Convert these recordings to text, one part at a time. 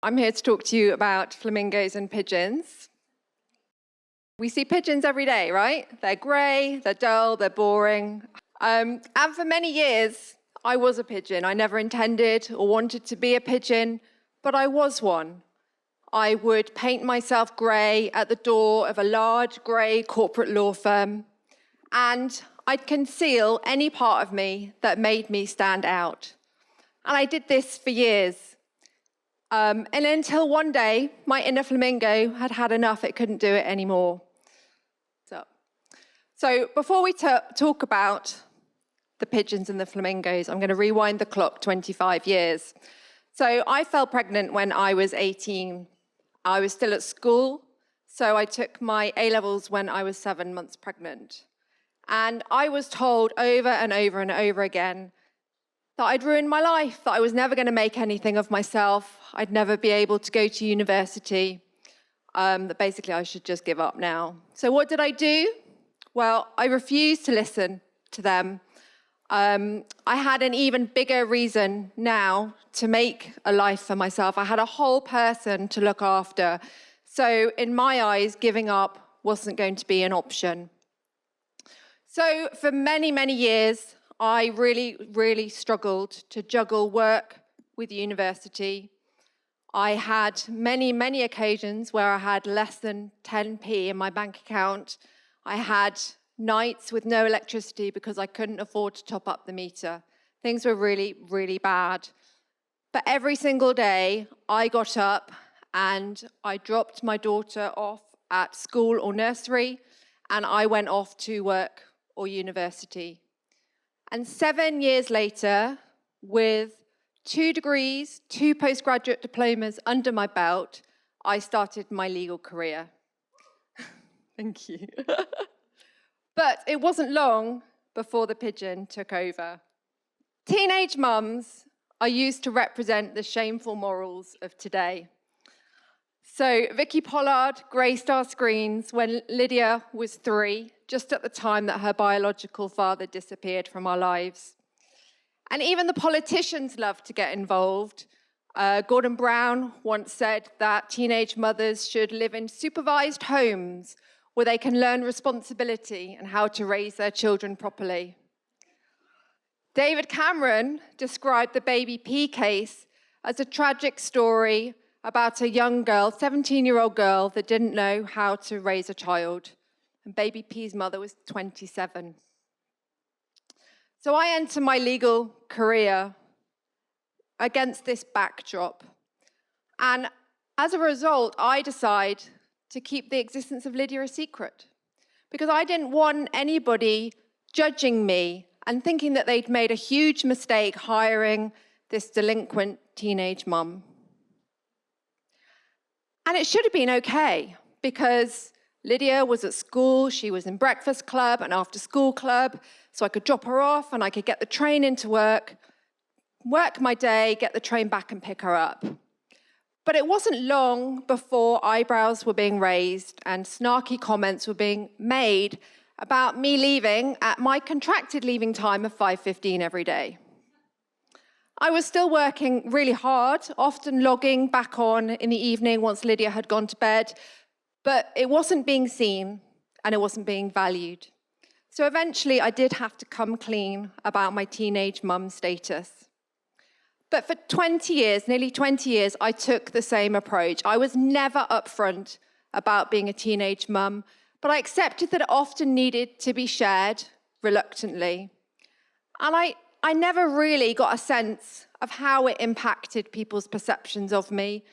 I'm here to talk to you about flamingos and pigeons. We see pigeons every day, right? They're grey, they're dull, they're boring. And for many years, I was a pigeon. I never intended or wanted to be a pigeon, but I was one. I would paint myself grey at the door of a large grey corporate law firm, and I'd conceal any part of me that made me stand out. And I did this for years. And until one day, my inner flamingo had had enough. It couldn't do it anymore. So before we talk about the pigeons and the flamingos, I'm going to rewind the clock 25 years. So I fell pregnant when I was 18. I was still at school, so I took my A-levels when I was 7 months pregnant. And I was told over and over and over again that I'd ruined my life, that I was never going to make anything of myself, I'd never be able to go to university, that basically I should just give up now. So what did I do? Well, I refused to listen to them. I had an even bigger reason now to make a life for myself. I had a whole person to look after. So in my eyes, giving up wasn't going to be an option. So for many, many years, I really struggled to juggle work with university. I had many occasions where I had less than 10p in my bank account. I had nights with no electricity because I couldn't afford to top up the meter. Things were really bad. But every single day, I got up and I dropped my daughter off at school or nursery, and I went off to work or university. And 7 years later, with 2 degrees, 2 postgraduate diplomas under my belt, I started my legal career. Thank you. But it wasn't long before the pigeon took over. Teenage mums are used to represent the shameful morals of today. So Vicky Pollard graced our screens when Lydia was 3, just at the time that her biological father disappeared from our lives. And even the politicians love to get involved. Gordon Brown once said that teenage mothers should live in supervised homes where they can learn responsibility and how to raise their children properly. David Cameron described the Baby P case as a tragic story about a young girl, 17-year-old girl, that didn't know how to raise a child. And Baby P's mother was 27. So I enter my legal career against this backdrop. And as a result, I decide to keep the existence of Lydia a secret, because I didn't want anybody judging me and thinking that they'd made a huge mistake hiring this delinquent teenage mum. And it should have been okay, because Lydia was at school, she was in breakfast club and after school club, so I could drop her off and I could get the train into work my day, get the train back and pick her up. But it wasn't long before eyebrows were being raised and snarky comments were being made about me leaving at my contracted leaving time of 5:15 every day. I was still working really hard, often logging back on in the evening once Lydia had gone to bed, but it wasn't being seen and it wasn't being valued. So eventually I did have to come clean about my teenage mum status. But for 20 years, nearly 20 years, I took the same approach. I was never upfront about being a teenage mum, but I accepted that it often needed to be shared reluctantly. And I never really got a sense of how it impacted people's perceptions of me,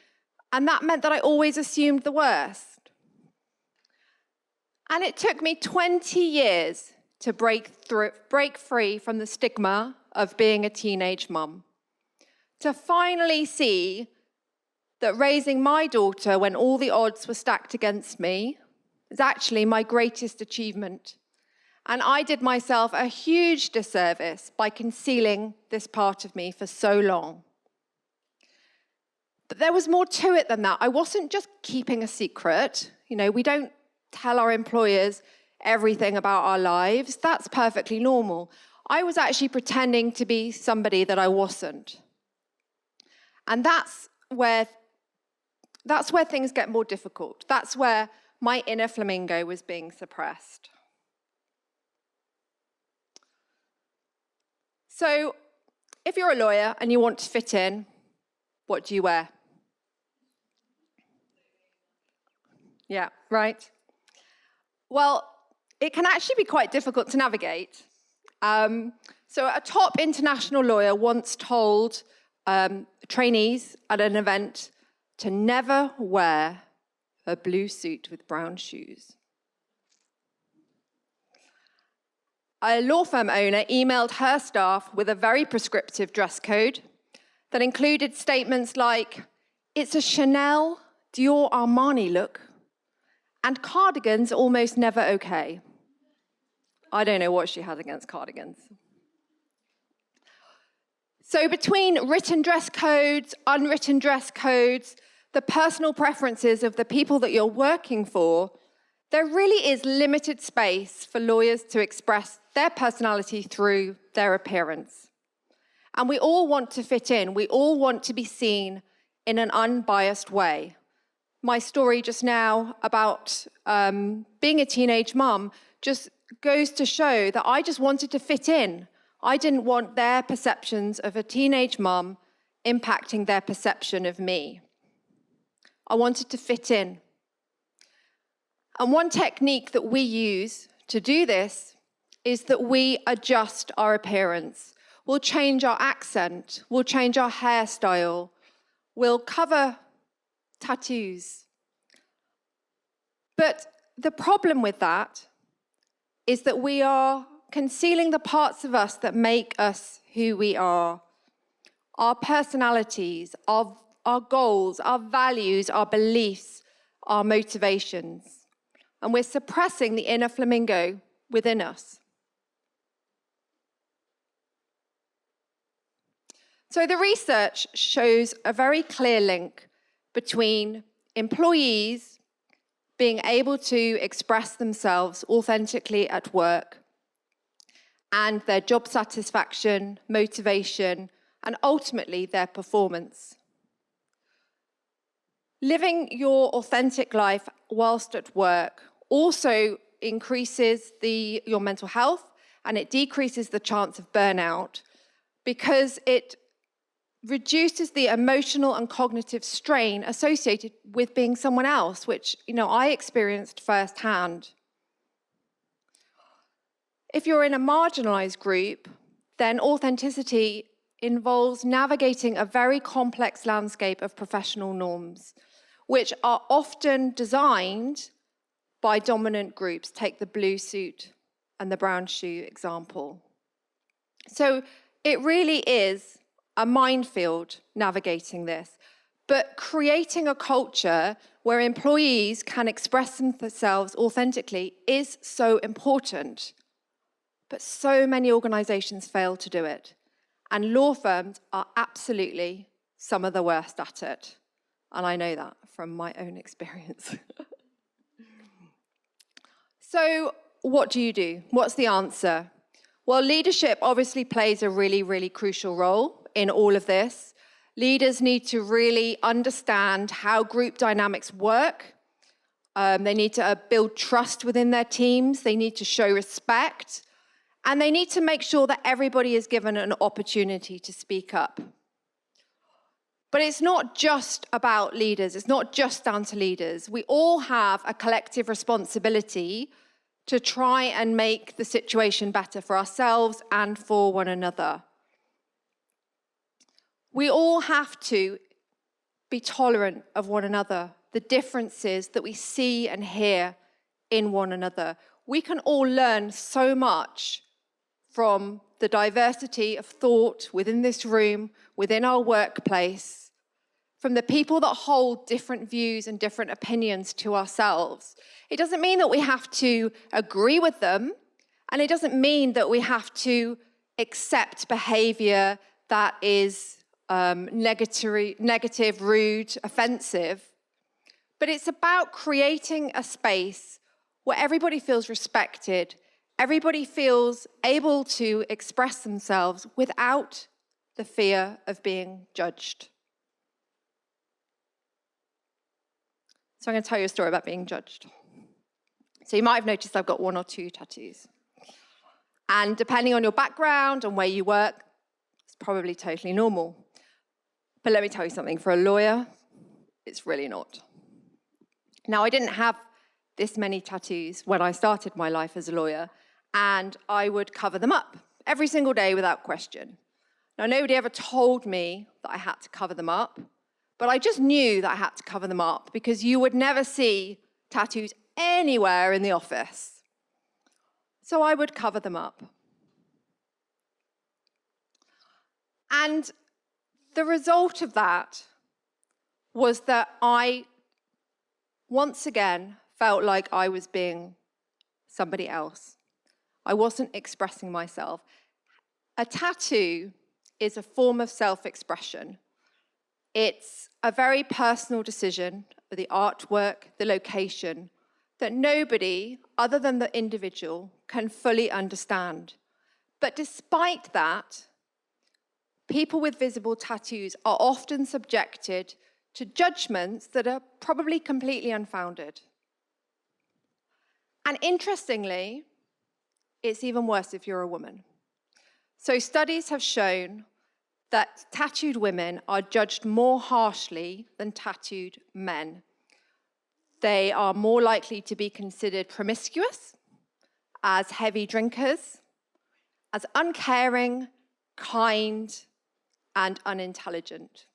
and that meant that I always assumed the worst. And it took me 20 years to break free from the stigma of being a teenage mum, to finally see that raising my daughter when all the odds were stacked against me is actually my greatest achievement. And I did myself a huge disservice by concealing this part of me for so long. But there was more to it than that. I wasn't just keeping a secret. You know, we don't tell our employers everything about our lives. That's perfectly normal. I was actually pretending to be somebody that I wasn't. And that's where that's where things get more difficult. That's where my inner flamingo was being suppressed. So if you're a lawyer and you want to fit in, what do you wear? Yeah, right. Well, it can actually be quite difficult to navigate. So a top international lawyer once told trainees at an event to never wear a blue suit with brown shoes. A law firm owner emailed her staff with a very prescriptive dress code that included statements like, "It's a Chanel, Dior, Armani look, and cardigans almost never okay." I don't know what she had against cardigans. So between written dress codes, unwritten dress codes, the personal preferences of the people that you're working for, there really is limited space for lawyers to express their personality through their appearance. And we all want to fit in. We all want to be seen in an unbiased way. My story just now about being a teenage mum just goes to show that I just wanted to fit in. I didn't want their perceptions of a teenage mum impacting their perception of me. I wanted to fit in. And one technique that we use to do this is that we adjust our appearance. We'll change our accent, we'll change our hairstyle, we'll cover tattoos. But the problem with that is that we are concealing the parts of us that make us who we are. Our personalities, our goals, our values, our beliefs, our motivations. And we're suppressing the inner flamingo within us. So the research shows a very clear link between employees being able to express themselves authentically at work and their job satisfaction, motivation, and ultimately their performance. Living your authentic life whilst at work also increases your mental health, and it decreases the chance of burnout because it reduces the emotional and cognitive strain associated with being someone else, which, I experienced firsthand. If you're in a marginalized group, then authenticity involves navigating a very complex landscape of professional norms, which are often designed by dominant groups. Take the blue suit and the brown shoe example. So it really is a minefield navigating this, but creating a culture where employees can express themselves authentically is so important. But so many organizations fail to do it. And law firms are absolutely some of the worst at it. And I know that from my own experience. So what do you do? What's the answer? Well, leadership obviously plays a really, really crucial role in all of this. Leaders need to really understand how group dynamics work. They need to build trust within their teams. They need to show respect. And they need to make sure that everybody is given an opportunity to speak up. But it's not just about leaders. It's not just down to leaders. We all have a collective responsibility to try and make the situation better for ourselves and for one another. We all have to be tolerant of one another, the differences that we see and hear in one another. We can all learn so much from the diversity of thought within this room, within our workplace, from the people that hold different views and different opinions to ourselves. It doesn't mean that we have to agree with them, and it doesn't mean that we have to accept behavior that is negative, rude, offensive. But it's about creating a space where everybody feels respected, everybody feels able to express themselves without the fear of being judged. So I'm going to tell you a story about being judged. So you might have noticed I've got 1 or 2 tattoos. And depending on your background and where you work, it's probably totally normal. But let me tell you something, for a lawyer, it's really not. Now, I didn't have this many tattoos when I started my life as a lawyer, and I would cover them up every single day without question. Now, nobody ever told me that I had to cover them up, but I just knew that I had to cover them up because you would never see tattoos anywhere in the office. So I would cover them up. And the result of that was that I, once again, felt like I was being somebody else. I wasn't expressing myself. A tattoo is a form of self-expression. It's a very personal decision, the artwork, the location, that nobody other than the individual can fully understand. But despite that, people with visible tattoos are often subjected to judgments that are probably completely unfounded. And interestingly, it's even worse if you're a woman. So studies have shown that tattooed women are judged more harshly than tattooed men. They are more likely to be considered promiscuous, as heavy drinkers, as uncaring, kind, and unintelligent.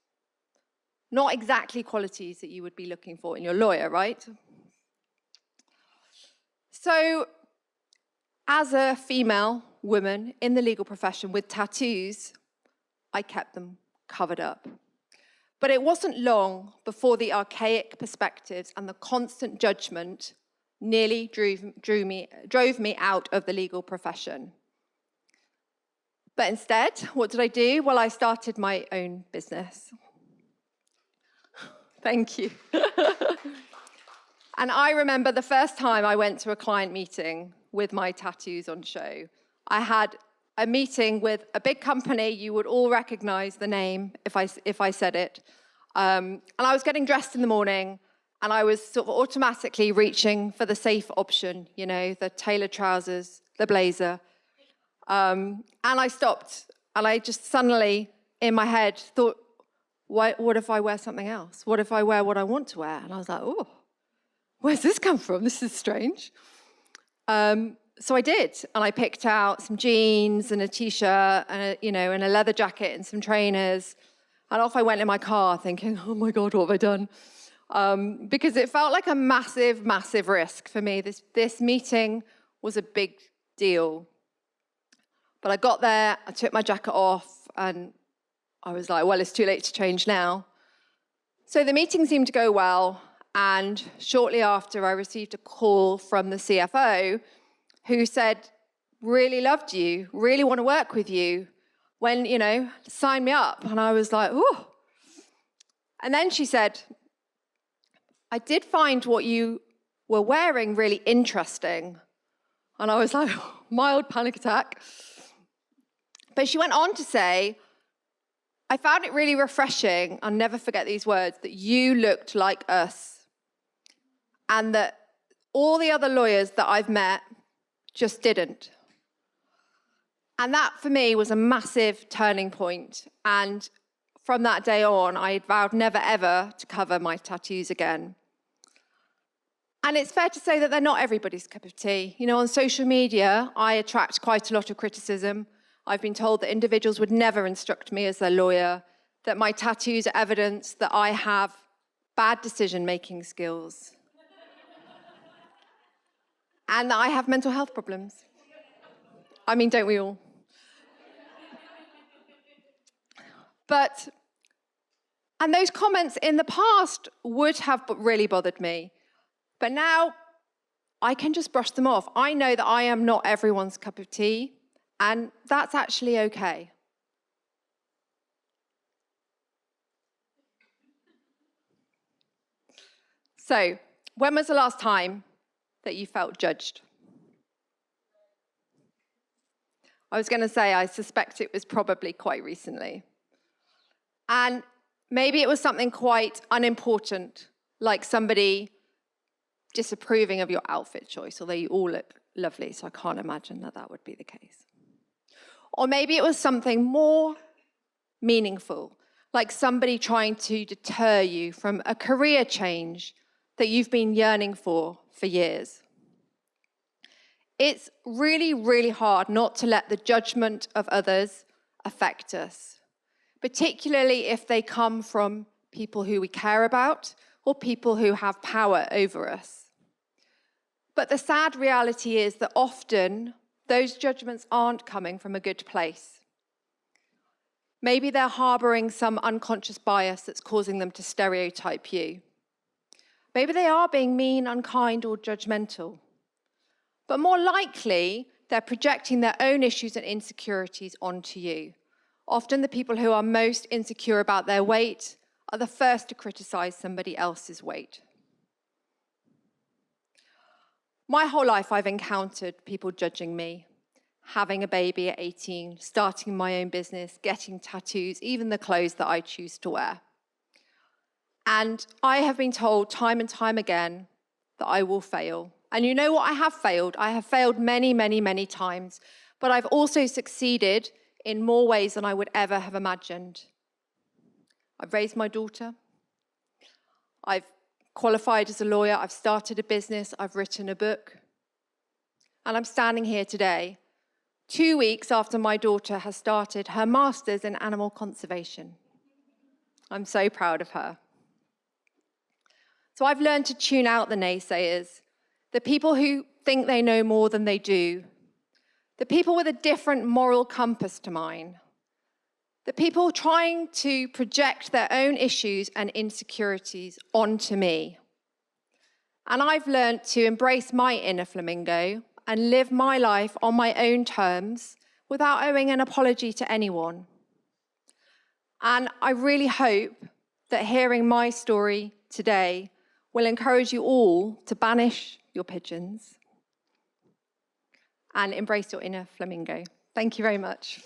Not exactly qualities that you would be looking for in your lawyer, right? So, as a female woman in the legal profession with tattoos, I kept them covered up. But it wasn't long before the archaic perspectives and the constant judgment nearly drove me out of the legal profession. But instead, what did I do? Well, I started my own business. Thank you. And I remember the first time I went to a client meeting with my tattoos on show. I had a meeting with a big company. You would all recognize the name if I said it. And I was getting dressed in the morning, and I was sort of automatically reaching for the safe option, you know, the tailored trousers, the blazer. And I stopped, and I just suddenly, in my head, thought, what if I wear something else? What if I wear what I want to wear? And I was like, oh, where's this come from? This is strange. So I did, and I picked out some jeans and a t-shirt and a leather jacket and some trainers, and off I went in my car thinking, oh my God, what have I done? Because it felt like a massive, massive risk for me. This meeting was a big deal. But I got there, I took my jacket off, and I was like, well, it's too late to change now. So the meeting seemed to go well, and shortly after I received a call from the CFO who said, really loved you, really want to work with you, when, sign me up. And I was like, ooh. And then she said, I did find what you were wearing really interesting. And I was like, mild panic attack. But she went on to say, I found it really refreshing, I'll never forget these words, that you looked like us. And that all the other lawyers that I've met just didn't. And that, for me, was a massive turning point. And from that day on, I vowed never, ever to cover my tattoos again. And it's fair to say that they're not everybody's cup of tea. On social media, I attract quite a lot of criticism. I've been told that individuals would never instruct me as their lawyer, that my tattoos are evidence that I have bad decision-making skills, and that I have mental health problems. I mean, don't we all? And those comments in the past would have really bothered me. But now, I can just brush them off. I know that I am not everyone's cup of tea, and that's actually okay. So, when was the last time that you felt judged? I was going to say, I suspect it was probably quite recently. And maybe it was something quite unimportant, like somebody disapproving of your outfit choice, although you all look lovely, so I can't imagine that that would be the case. Or maybe it was something more meaningful, like somebody trying to deter you from a career change that you've been yearning for years. It's really, really hard not to let the judgment of others affect us, particularly if they come from people who we care about or people who have power over us. But the sad reality is that often those judgments aren't coming from a good place. Maybe they're harboring some unconscious bias that's causing them to stereotype you. Maybe they are being mean, unkind, or judgmental. But more likely, they're projecting their own issues and insecurities onto you. Often the people who are most insecure about their weight are the first to criticize somebody else's weight. My whole life, I've encountered people judging me, having a baby at 18, starting my own business, getting tattoos, even the clothes that I choose to wear. And I have been told time and time again that I will fail. And you know what? I have failed. I have failed many, many, many times. But I've also succeeded in more ways than I would ever have imagined. I've raised my daughter. I've qualified as a lawyer. I've started a business. I've written a book. And I'm standing here today, 2 weeks after my daughter has started her master's in animal conservation. I'm so proud of her. So I've learned to tune out the naysayers, the people who think they know more than they do, the people with a different moral compass to mine, the people trying to project their own issues and insecurities onto me. And I've learned to embrace my inner flamingo and live my life on my own terms without owing an apology to anyone. And I really hope that hearing my story today will encourage you all to banish your pigeons and embrace your inner flamingo. Thank you very much.